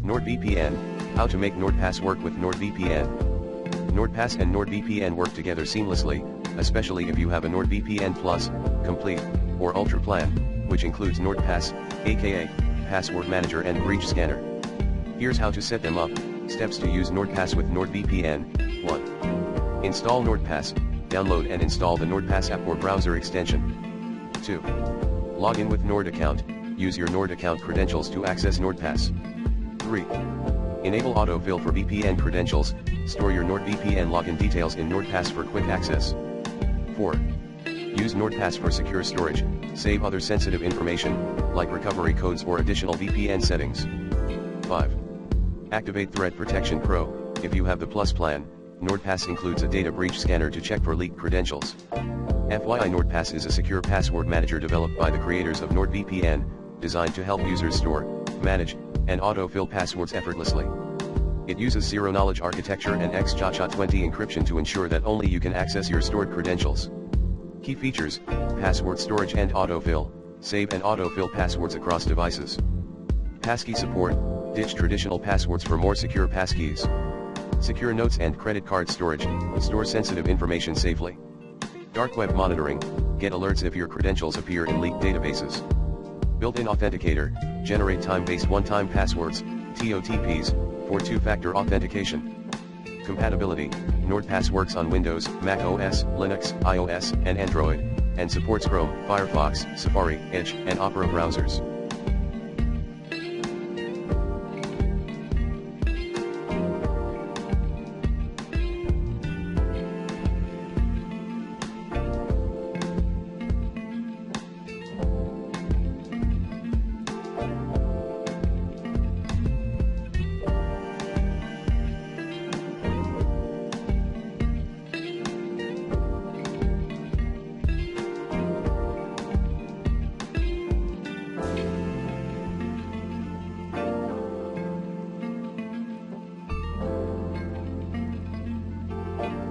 NordVPN, how to make NordPass work with NordVPN. NordPass and NordVPN work together seamlessly, especially if you have a NordVPN Plus, Complete, or Ultra plan, which includes NordPass, aka Password Manager and Breach Scanner. Here's how to set them up. Steps to use NordPass with NordVPN. 1. Install NordPass, download and install the NordPass app or browser extension. 2. Log in with Nord account, use your Nord account credentials to access NordPass. 3. Enable autofill for VPN credentials, store your NordVPN login details in NordPass for quick access. 4. Use NordPass for secure storage, save other sensitive information, like recovery codes or additional VPN settings. 5. Activate Threat Protection Pro. If you have the Plus plan, NordPass includes a data breach scanner to check for leaked credentials. FYI, NordPass is a secure password manager developed by the creators of NordVPN, designed to help users store, manage, and autofill passwords effortlessly. It uses zero-knowledge architecture and XJA20 encryption to ensure that only you can access your stored credentials. Key features: password storage and autofill, save and autofill passwords across devices. Passkey support, ditch traditional passwords for more secure passkeys. Secure notes and credit card storage, store sensitive information safely. Dark web monitoring, get alerts if your credentials appear in leaked databases. Built-in authenticator, generate time-based one-time passwords, TOTPs, for two-factor authentication. Compatibility: NordPass works on Windows, Mac OS, Linux, iOS, and Android, and supports Chrome, Firefox, Safari, Edge, and Opera browsers.